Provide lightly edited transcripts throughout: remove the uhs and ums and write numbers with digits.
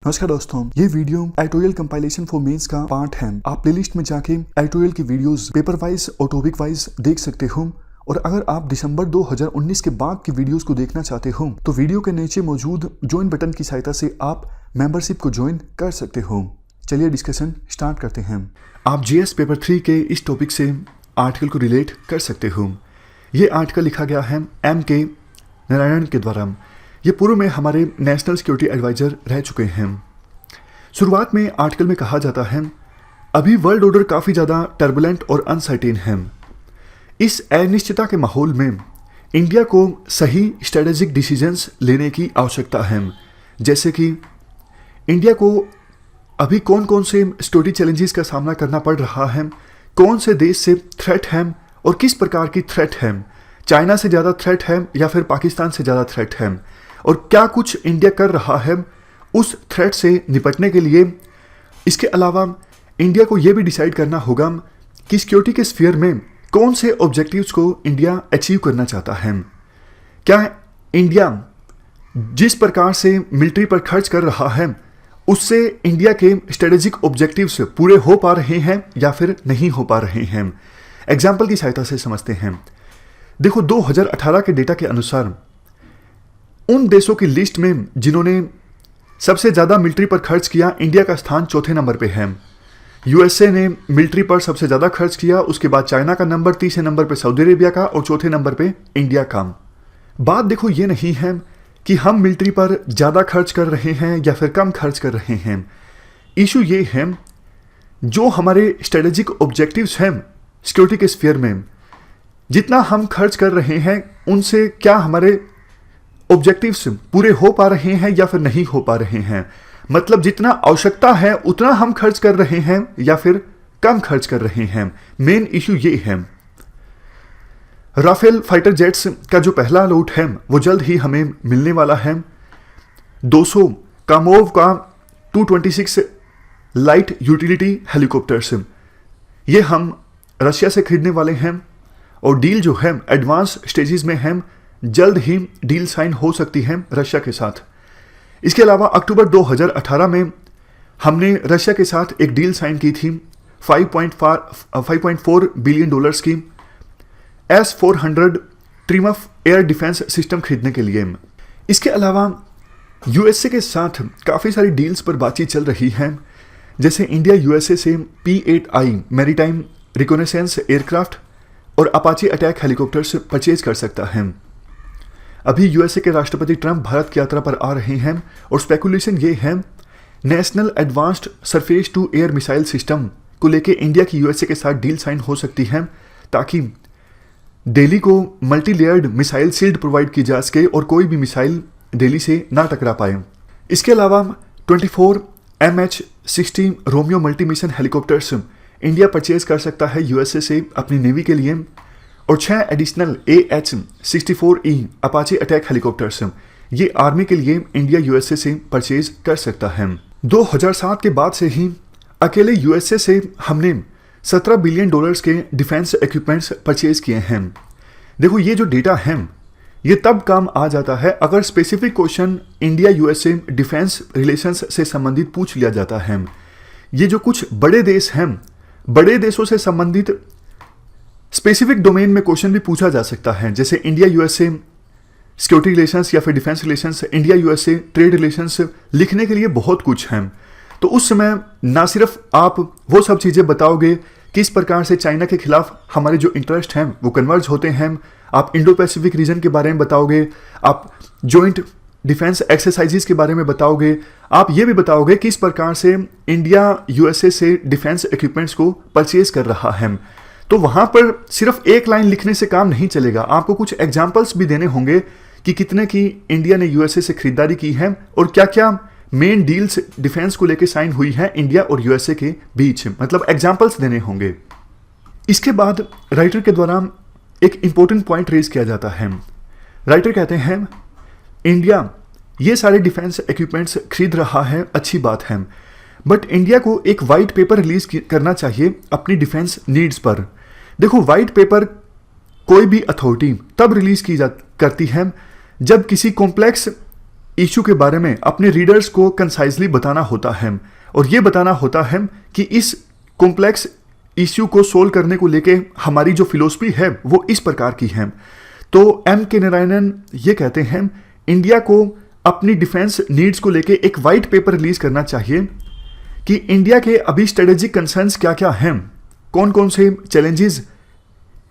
नमस्कार दोस्तों, ये video editorial compilation for mains का पार्ट है। आप प्लेलिस्ट में जाके एडिटोरियल की वीडियोस पेपर वाइज और टॉपिक वाइज देख सकते हो। और अगर आप दिसंबर 2019 के बाद की वीडियोस को देखना चाहते हो तो वीडियो के नीचे मौजूद ज्वाइन बटन की सहायता से आप मेंबरशिप को ज्वाइन कर सकते हो। चलिए डिस्कशन स्टार्ट करते हैं। आप जीएस पेपर 3 के इस टॉपिक से आर्टिकल को रिलेट कर सकते हो। ये आर्टिकल लिखा गया है M.K. नारायण के द्वारा। ये पूर्व में हमारे नेशनल सिक्योरिटी एडवाइजर रह चुके हैं। शुरुआत में आर्टिकल में कहा जाता है, अभी वर्ल्ड ऑर्डर काफ़ी ज़्यादा टर्बुलेंट और अनसर्टेन है। इस अनिश्चितता के माहौल में इंडिया को सही स्ट्रेटेजिक डिसीजंस लेने की आवश्यकता है। जैसे कि इंडिया को अभी कौन कौन से सिक्योरिटी चैलेंजेस का सामना करना पड़ रहा है, कौन से देश से थ्रेट है और किस प्रकार की थ्रेट है। चाइना से ज़्यादा थ्रेट है या फिर पाकिस्तान से ज़्यादा थ्रेट है, और क्या कुछ इंडिया कर रहा है उस थ्रेट से निपटने के लिए। इसके अलावा इंडिया को यह भी डिसाइड करना होगा कि सिक्योरिटी के स्फीयर में कौन से ऑब्जेक्टिव्स को इंडिया अचीव करना चाहता है। क्या इंडिया जिस प्रकार से मिलिट्री पर खर्च कर रहा है उससे इंडिया के स्ट्रेटेजिक ऑब्जेक्टिव्स पूरे हो पा रहे हैं या फिर नहीं हो पा रहे हैं। एग्जाम्पल की सहायता से समझते हैं। देखो, 2018 के डेटा के अनुसार उन देशों की लिस्ट में जिन्होंने सबसे ज़्यादा मिलिट्री पर खर्च किया, इंडिया का स्थान चौथे नंबर पे है। यूएसए ने मिलिट्री पर सबसे ज़्यादा खर्च किया, उसके बाद चाइना का नंबर, तीसरे नंबर पे सऊदी अरेबिया का और चौथे नंबर पे इंडिया का। बात देखो ये नहीं है कि हम मिलिट्री पर ज़्यादा खर्च कर रहे हैं या फिर कम खर्च कर रहे हैं। इशू ये है जो हमारे स्ट्रेटेजिक ऑब्जेक्टिव्स हैं सिक्योरिटी के स्फीयर में, जितना हम खर्च कर रहे हैं उनसे क्या हमारे ऑब्जेक्टिव्स पूरे हो पा रहे हैं या फिर नहीं हो पा रहे हैं। मतलब जितना आवश्यकता है उतना हम खर्च कर रहे हैं या फिर कम खर्च कर रहे हैं। मेन इशू ये है। राफेल फाइटर जेट्स का जो पहला लॉट है वो जल्द ही हमें मिलने वाला है। 200 कामोव का 226 लाइट यूटिलिटी हेलीकॉप्टर्स, ये हम रशिया से खरीदने वाले हैं और डील जो है एडवांस स्टेजेस में है। जल्द ही डील साइन हो सकती है रशिया के साथ। इसके अलावा अक्टूबर 2018 में हमने रशिया के साथ एक डील साइन की थी 5.4 बिलियन डॉलर्स की S-400 ट्रिमफ एयर डिफेंस सिस्टम खरीदने के लिए। इसके अलावा यूएसए के साथ काफ़ी सारी डील्स पर बातचीत चल रही है। जैसे इंडिया यूएसए से P-8I मैरीटाइम रिकोनेसेंस एयरक्राफ्ट और अपाची अटैक हेलीकॉप्टर्स परचेज कर सकता है। अभी यूएसए के राष्ट्रपति ट्रंप भारत की यात्रा पर आ रहे हैं और स्पेकुलेशन ये है national advanced surface to air missile system को लेके इंडिया की यूएसए के साथ डील साइन हो सकती है, ताकि दिल्ली को multi layered missile shield provide की जा सके और कोई भी मिसाइल दिल्ली से ना टकरा पाए। इसके अलावा 24 MH-60 Romeo multi mission helicopters India purchase कर सकता है यूएसए से अपनी नेवी के लिए, और 6 additional AH-64E Apache attack helicopters ये आर्मी के लिए इंडिया यूएसए से परचेज कर सकता है। 2007 के बाद से ही अकेले यूएसए से हमने 17 बिलियन डॉलर्स के डिफेंस इक्विपमेंट्स परचेज किए हैं। देखो, ये जो डेटा है ये तब काम आ जाता है अगर specific question India USA defence relations से संबंधित पूछ लिया जाता है। ये जो कुछ बड़े देश हैं, बड़े देशों से संबंधित स्पेसिफिक डोमेन में क्वेश्चन भी पूछा जा सकता है। जैसे इंडिया यूएसए सिक्योरिटी रिलेशंस या फिर defence relations, India USA trade relations लिखने के लिए बहुत कुछ है। तो उस समय ना सिर्फ आप वो सब चीज़ें बताओगे किस प्रकार से चाइना के खिलाफ हमारे जो इंटरेस्ट हैं वो कन्वर्ज होते हैं, आप इंडो पैसिफिक रीजन के बारे में बताओगे, आप जॉइंट डिफेंस एक्सरसाइजेस के बारे में बताओगे, आप ये भी बताओगे किस प्रकार से इंडिया यूएसए से डिफेंस इक्विपमेंट्स को परचेज कर रहा है। तो वहाँ पर सिर्फ एक लाइन लिखने से काम नहीं चलेगा, आपको कुछ एग्जाम्पल्स भी देने होंगे कि कितने की इंडिया ने यूएसए से खरीदारी की है और क्या क्या मेन डील्स डिफेंस को लेकर साइन हुई है इंडिया और यूएसए के बीच। मतलब एग्जाम्पल्स देने होंगे। इसके बाद राइटर के द्वारा एक इंपॉर्टेंट पॉइंट रेज किया जाता है। राइटर कहते हैं इंडिया ये सारे डिफेंस इक्विपमेंट्स खरीद रहा है, अच्छी बात है, बट इंडिया को एक वाइट पेपर रिलीज करना चाहिए अपनी डिफेंस नीड्स पर। देखो, वाइट पेपर कोई भी अथॉरिटी तब रिलीज की करती है जब किसी कॉम्प्लेक्स इशू के बारे में अपने रीडर्स को कंसाइजली बताना होता है और ये बताना होता है कि इस कॉम्प्लेक्स इश्यू को सोल्व करने को लेके हमारी जो फिलोसफी है वो इस प्रकार की है। तो एम के नारायणन ये कहते हैं इंडिया को अपनी डिफेंस नीड्स को लेके एक वाइट पेपर रिलीज करना चाहिए कि इंडिया के अभी स्ट्रेटेजिक कंसर्न्स क्या क्या हैं, कौन कौन से चैलेंजेस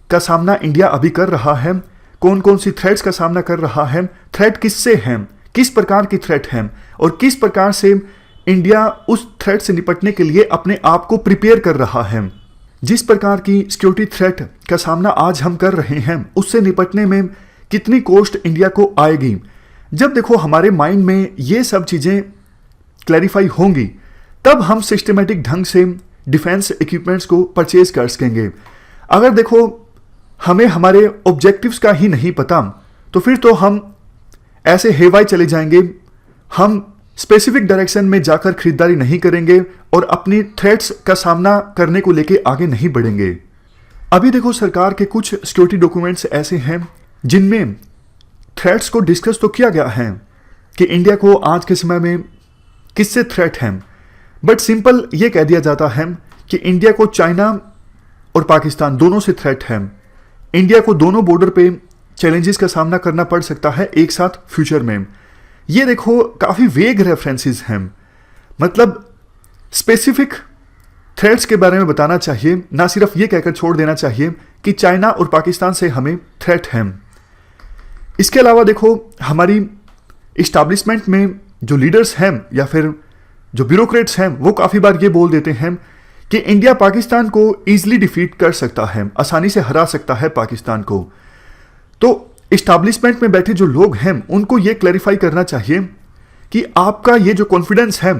का सामना इंडिया अभी कर रहा है, कौन कौन सी थ्रेट्स का सामना कर रहा है, थ्रेट किससे हैं, किस प्रकार की थ्रेट है और किस प्रकार से इंडिया उस थ्रेट से निपटने के लिए अपने आप को प्रिपेयर कर रहा है। जिस प्रकार की सिक्योरिटी थ्रेट का सामना आज हम कर रहे हैं उससे निपटने में कितनी कॉस्ट इंडिया को आएगी। जब देखो हमारे माइंड में ये सब चीज़ें क्लैरिफाई होंगी तब हम सिस्टमेटिक ढंग से डिफेंस इक्विपमेंट्स को परचेज कर सकेंगे। अगर देखो हमें हमारे ऑब्जेक्टिव्स का ही नहीं पता तो फिर तो हम ऐसे हेवाई चले जाएंगे, हम स्पेसिफिक डायरेक्शन में जाकर खरीदारी नहीं करेंगे और अपनी थ्रेट्स का सामना करने को लेके आगे नहीं बढ़ेंगे। अभी देखो सरकार के कुछ सिक्योरिटी डॉक्यूमेंट्स ऐसे हैं जिनमें थ्रेट्स को डिस्कस तो किया गया है कि इंडिया को आज के समय में किससे थ्रेट है, बट सिंपल ये कह दिया जाता है कि इंडिया को चाइना और पाकिस्तान दोनों से थ्रेट है। इंडिया को दोनों बॉर्डर पे चैलेंजेस का सामना करना पड़ सकता है एक साथ फ्यूचर में। ये देखो काफ़ी वेग रेफरेंसेस हैं, मतलब स्पेसिफिक थ्रेट्स के बारे में बताना चाहिए, ना सिर्फ ये कहकर छोड़ देना चाहिए कि चाइना और पाकिस्तान से हमें थ्रेट है। इसके अलावा देखो हमारी इस्टेब्लिशमेंट में जो लीडर्स हैं या फिर जो ब्यूरोक्रेट्स हैं वो काफ़ी बार ये बोल देते हैं कि इंडिया पाकिस्तान को ईजिली डिफीट कर सकता है, आसानी से हरा सकता है पाकिस्तान को। तो इस्टेब्लिशमेंट में बैठे जो लोग हैं उनको ये क्लैरिफाई करना चाहिए कि आपका ये जो कॉन्फिडेंस है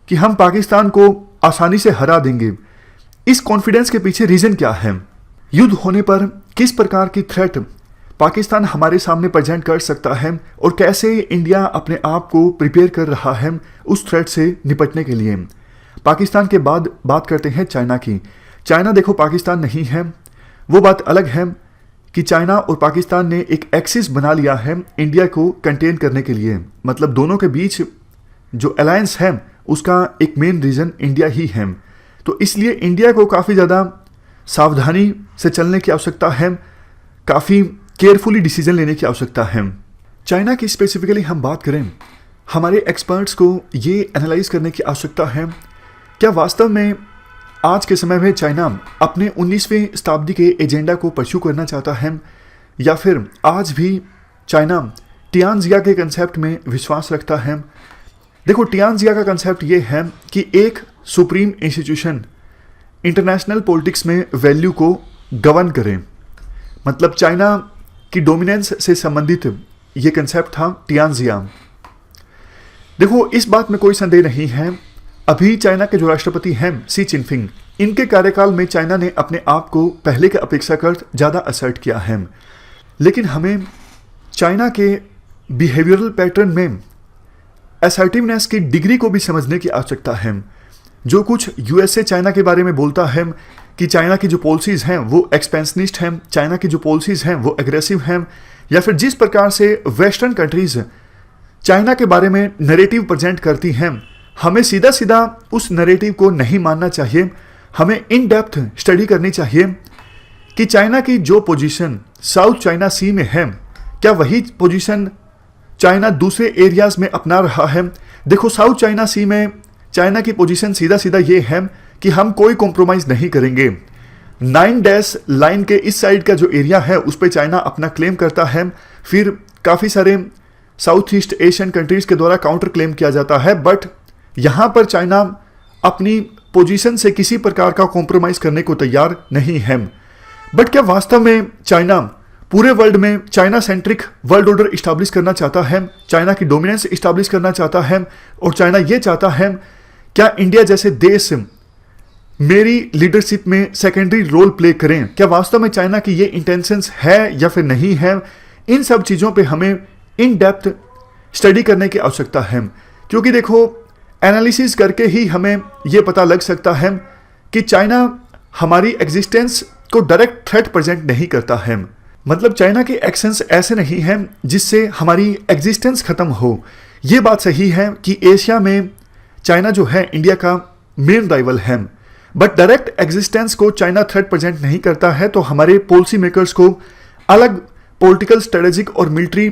कि हम पाकिस्तान को आसानी से हरा देंगे, इस कॉन्फिडेंस के पीछे रीजन क्या है। युद्ध होने पर किस प्रकार की थ्रेट पाकिस्तान हमारे सामने प्रेजेंट कर सकता है और कैसे इंडिया अपने आप को प्रिपेयर कर रहा है उस थ्रेट से निपटने के लिए। पाकिस्तान के बाद बात करते हैं चाइना की। चाइना देखो पाकिस्तान नहीं है, वो बात अलग है कि चाइना और पाकिस्तान ने एक एक्सिस बना लिया है इंडिया को कंटेन करने के लिए। मतलब दोनों के बीच जो अलायंस है उसका एक मेन रीज़न इंडिया ही है। तो इसलिए इंडिया को काफ़ी ज़्यादा सावधानी से चलने की आवश्यकता है, काफ़ी केयरफुली डिसीजन लेने की आवश्यकता है। चाइना की स्पेसिफिकली हम बात करें, हमारे एक्सपर्ट्स को ये एनालाइज करने की आवश्यकता है क्या वास्तव में आज के समय में चाइना अपने 19वीं शताब्दी के एजेंडा को परस्यू करना चाहता है या फिर आज भी चाइना टियानजिया के कंसेप्ट में विश्वास रखता है। देखो टियानजिया का कंसेप्ट ये है कि एक सुप्रीम इंस्टीट्यूशन इंटरनेशनल पॉलिटिक्स में वैल्यू को गवर्न करे, मतलब चाइना की डोमिनेंस से संबंधित ये कंसेप्ट था टियानजिया। देखो इस बात में कोई संदेह नहीं है, अभी चाइना के जो राष्ट्रपति हैं शी चिनफिंग, इनके कार्यकाल में चाइना ने अपने आप को पहले के अपेक्षाकृत ज़्यादा असर्ट किया है। लेकिन हमें चाइना के बिहेवियरल पैटर्न में असर्टिवनेस की डिग्री को भी समझने की आवश्यकता है। जो कुछ यूएसए चाइना के बारे में बोलता है कि चाइना की जो पॉलिसीज़ हैं वो एक्सपेंशनिस्ट हैं, चाइना की जो पॉलिसीज़ हैं वो एग्रेसिव हैं, या फिर जिस प्रकार से वेस्टर्न कंट्रीज़ चाइना के बारे में नैरेटिव प्रेजेंट करती हैं, हमें सीधा सीधा उस नैरेटिव को नहीं मानना चाहिए। हमें इन डेप्थ स्टडी करनी चाहिए कि चाइना की जो पोजीशन साउथ चाइना सी में है, क्या वही पोजीशन चाइना दूसरे एरियाज़ में अपना रहा है। देखो साउथ चाइना सी में चाइना की पोजीशन सीधा सीधा ये है कि हम कोई कॉम्प्रोमाइज़ नहीं करेंगे। 9 लाइन के इस साइड का जो एरिया है उस पर चाइना अपना क्लेम करता है, फिर काफ़ी सारे साउथ ईस्ट एशियन कंट्रीज़ के द्वारा काउंटर क्लेम किया जाता है, बट यहाँ पर चाइना अपनी पोजीशन से किसी प्रकार का कॉम्प्रोमाइज़ करने को तैयार नहीं है। बट क्या वास्तव में चाइना पूरे वर्ल्ड में China centric world order establish करना चाहता है, चाइना की डोमिनेंस इस्टेब्लिश करना चाहता है, और चाइना ये चाहता है क्या इंडिया जैसे देश मेरी लीडरशिप में सेकेंडरी रोल प्ले करें? क्या वास्तव में चाइना की ये इंटेंशंस है या फिर नहीं है? इन सब चीज़ों पे हमें इन डेप्थ स्टडी करने की आवश्यकता है, क्योंकि देखो एनालिसिस करके ही हमें ये पता लग सकता है कि चाइना हमारी एग्जिस्टेंस को डायरेक्ट थ्रेट प्रेजेंट नहीं करता है। मतलब चाइना के एक्शंस ऐसे नहीं हैं जिससे हमारी एग्जिस्टेंस खत्म हो। ये बात सही है कि एशिया में चाइना जो है इंडिया का मेन राइवल है, बट डायरेक्ट एग्जिस्टेंस को चाइना थ्रेट प्रेजेंट नहीं करता है, तो हमारे पॉलिसी मेकर्स को अलग पॉलिटिकल, स्ट्रेटेजिक और मिलिट्री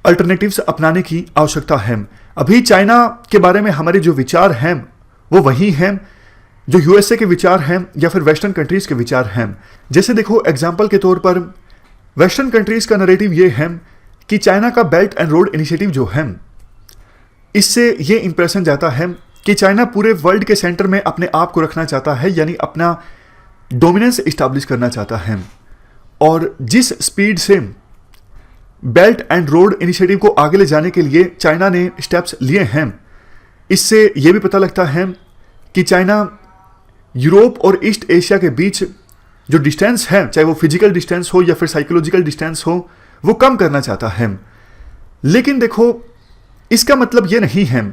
अल्टरनेटिव्स अपनाने की आवश्यकता है। अभी चाइना के बारे में हमारे जो विचार हैं वो वही हैं जो यूएसए के विचार हैं या फिर वेस्टर्न कंट्रीज के विचार हैं। जैसे देखो एग्जांपल के तौर पर वेस्टर्न कंट्रीज का नैरेटिव ये है कि चाइना का बेल्ट एंड रोड इनिशिएटिव जो है, इससे ये इंप्रेशन जाता है कि चाइना पूरे वर्ल्ड के सेंटर में अपने आप को रखना चाहता है, यानी अपना डोमिनेंस इस्टेब्लिश करना चाहता है। और जिस स्पीड से बेल्ट एंड रोड इनिशिएटिव को आगे ले जाने के लिए चाइना ने स्टेप्स लिए हैं, इससे यह भी पता लगता है कि चाइना यूरोप और ईस्ट एशिया के बीच जो डिस्टेंस है, चाहे वो फिजिकल डिस्टेंस हो या फिर साइकोलॉजिकल डिस्टेंस हो, वो कम करना चाहता है। लेकिन देखो, इसका मतलब ये नहीं है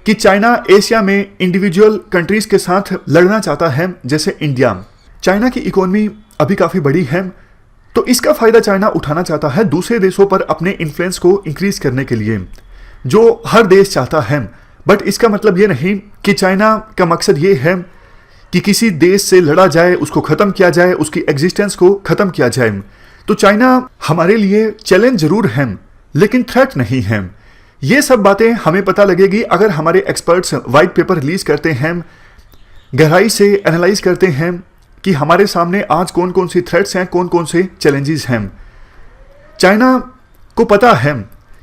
कि चाइना एशिया में इंडिविजुअल कंट्रीज के साथ लड़ना चाहता है। जैसे इंडिया, चाइना की इकोनॉमी अभी काफ़ी बड़ी है, तो इसका फायदा चाइना उठाना चाहता है दूसरे देशों पर अपने इन्फ्लुएंस को इंक्रीज करने के लिए, जो हर देश चाहता है। बट इसका मतलब ये नहीं कि चाइना का मकसद ये है कि किसी देश से लड़ा जाए, उसको ख़त्म किया जाए, उसकी एग्जिस्टेंस को ख़त्म किया जाए। तो चाइना हमारे लिए चैलेंज जरूर है, लेकिन थ्रेट नहीं है। ये सब बातें हमें पता लगेगी अगर हमारे एक्सपर्ट्स वाइट पेपर रिलीज करते हैं, गहराई से एनालाइज करते हैं कि हमारे सामने आज कौन कौन सी थ्रेट्स हैं, कौन कौन से चैलेंजेस हैं। चाइना को पता है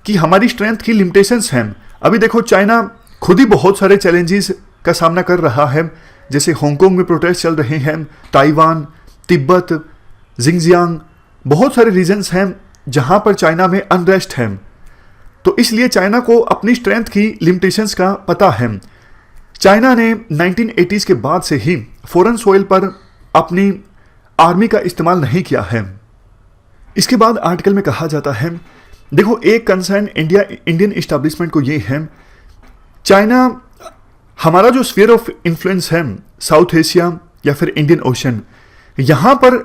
कि हमारी स्ट्रेंथ की लिमिटेशंस हैं। अभी देखो, चाइना खुद ही बहुत सारे चैलेंजेस का सामना कर रहा है। जैसे हांगकांग में प्रोटेस्ट चल रहे हैं, ताइवान, तिब्बत, जिंगजियांग, बहुत सारे रीजन्स हैं जहां पर चाइना में अनरेस्ट है। तो इसलिए चाइना को अपनी स्ट्रेंथ की लिमिटेशंस का पता है। चाइना ने 1980s के बाद से ही फॉरेन सॉइल पर अपनी आर्मी का इस्तेमाल नहीं किया है। इसके बाद आर्टिकल में कहा जाता है, देखो, एक कंसर्न इंडियन इस्टेब्लिशमेंट को ये है, चाइना हमारा जो स्फीयर ऑफ इन्फ्लुएंस है, साउथ एशिया या फिर इंडियन ओशन, यहां पर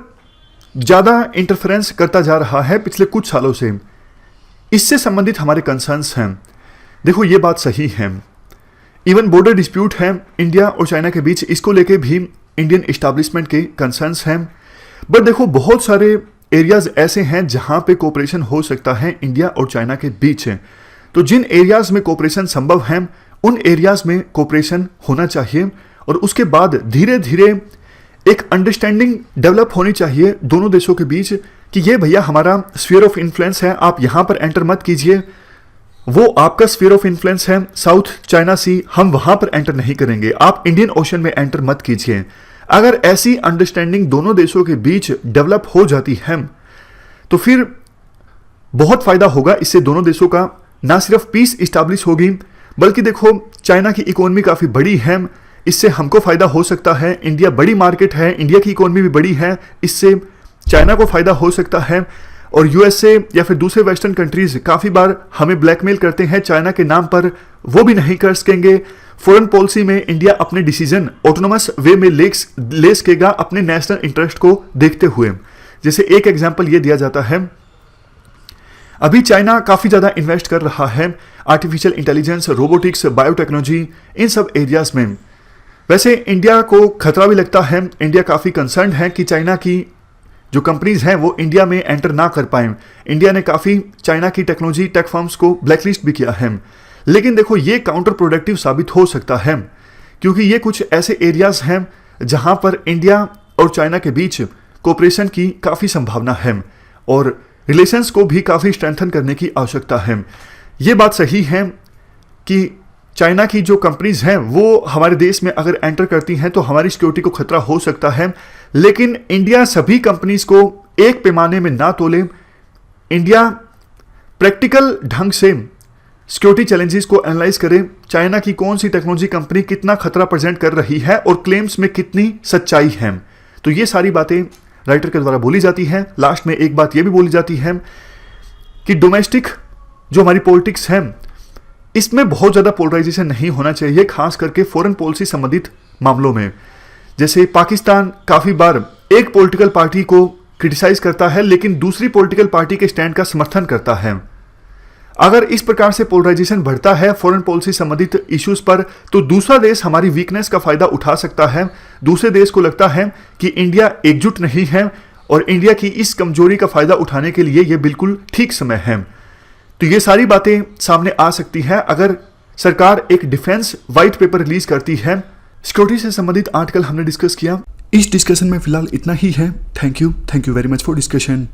ज़्यादा इंटरफेरेंस करता जा रहा है पिछले कुछ सालों से। इससे संबंधित हमारे कंसर्न्स हैं। देखो, ये बात सही है। इवन बॉर्डर डिस्प्यूट है इंडिया और चाइना के बीच, इसको लेके भी इंडियन इस्टेब्लिशमेंट के कंसर्न्स हैं। बट देखो, बहुत सारे एरियाज ऐसे हैं जहां पे कोऑपरेशन हो सकता है इंडिया और चाइना के बीच। तो जिन एरियाज में कोऑपरेशन संभव है, उन एरियाज में कोऑपरेशन होना चाहिए और उसके बाद धीरे धीरे एक अंडरस्टैंडिंग डेवलप होनी चाहिए दोनों देशों के बीच कि ये भैया हमारा स्फीयर ऑफ इन्फ्लुएंस है, आप यहां पर एंटर मत कीजिए, वो आपका स्फीयर ऑफ इन्फ्लुएंस है साउथ चाइना सी, हम वहां पर एंटर नहीं करेंगे, आप इंडियन ओशन में एंटर मत कीजिए। अगर ऐसी अंडरस्टैंडिंग दोनों देशों के बीच डेवलप हो जाती है तो फिर बहुत फायदा होगा। इससे दोनों देशों का ना सिर्फ पीस इस्टेब्लिश होगी, बल्कि देखो, चाइना की इकोनॉमी काफ़ी बड़ी है, इससे हमको फ़ायदा हो सकता है। इंडिया बड़ी मार्केट है, इंडिया की इकोनॉमी भी बड़ी है, इससे चाइना को फ़ायदा हो सकता है। और यूएसए या फिर दूसरे वेस्टर्न कंट्रीज़ काफ़ी बार हमें ब्लैकमेल करते हैं चाइना के नाम पर, वो भी नहीं कर सकेंगे। फॉरेन पॉलिसी में इंडिया अपने डिसीजन ऑटोनोमस वे में ले सकेगा अपने नेशनल इंटरेस्ट को देखते हुए। जैसे एक एग्जाम्पल ये दिया जाता है, अभी चाइना काफ़ी ज़्यादा इन्वेस्ट कर रहा है आर्टिफिशियल इंटेलिजेंस, रोबोटिक्स, बायोटेक्नोलॉजी, इन सब एरियाज में। वैसे इंडिया को खतरा भी लगता है, इंडिया काफ़ी कंसर्न है कि चाइना की जो कंपनीज हैं वो इंडिया में एंटर ना कर पाएं। इंडिया ने काफ़ी चाइना की टेक्नोलॉजी, टेक फर्म्स को ब्लैकलिस्ट भी किया है। लेकिन देखो, ये काउंटर प्रोडक्टिव साबित हो सकता है, क्योंकि ये कुछ ऐसे एरियाज हैं जहां पर इंडिया और चाइना के बीच कोऑपरेशन की काफ़ी संभावना है और रिलेशंस को भी काफ़ी स्ट्रेंथन करने की आवश्यकता है। ये बात सही है कि चाइना की जो कंपनीज हैं वो हमारे देश में अगर एंटर करती हैं तो हमारी सिक्योरिटी को खतरा हो सकता है, लेकिन इंडिया सभी कंपनीज को एक पैमाने में ना तोले। इंडिया प्रैक्टिकल ढंग से सिक्योरिटी चैलेंजेस को एनालाइज करे, चाइना की कौन सी टेक्नोलॉजी कंपनी कितना खतरा प्रेजेंट कर रही है और क्लेम्स में कितनी सच्चाई है। तो ये सारी बातें राइटर के द्वारा बोली जाती हैं। लास्ट में एक बात यह भी बोली जाती है कि डोमेस्टिक जो हमारी पॉलिटिक्स है, इसमें बहुत ज़्यादा पोलराइजेशन नहीं होना चाहिए, खास करके फॉरेन पॉलिसी संबंधित मामलों में। जैसे पाकिस्तान काफ़ी बार एक पॉलिटिकल पार्टी को क्रिटिसाइज करता है लेकिन दूसरी पॉलिटिकल पार्टी के स्टैंड का समर्थन करता है। अगर इस प्रकार से पोलराइजेशन बढ़ता है फॉरेन पॉलिसी संबंधित इश्यूज पर, तो दूसरा देश हमारी वीकनेस का फायदा उठा सकता है। दूसरे देश को लगता है कि इंडिया एकजुट नहीं है और इंडिया की इस कमजोरी का फायदा उठाने के लिए यह बिल्कुल ठीक समय है। तो ये सारी बातें सामने आ सकती है अगर सरकार एक डिफेंस व्हाइट पेपर रिलीज करती है। सिक्योरिटी से संबंधित आर्टिकल हमने डिस्कस किया। इस डिस्कशन में फिलहाल इतना ही है। Thank you very much for discussion.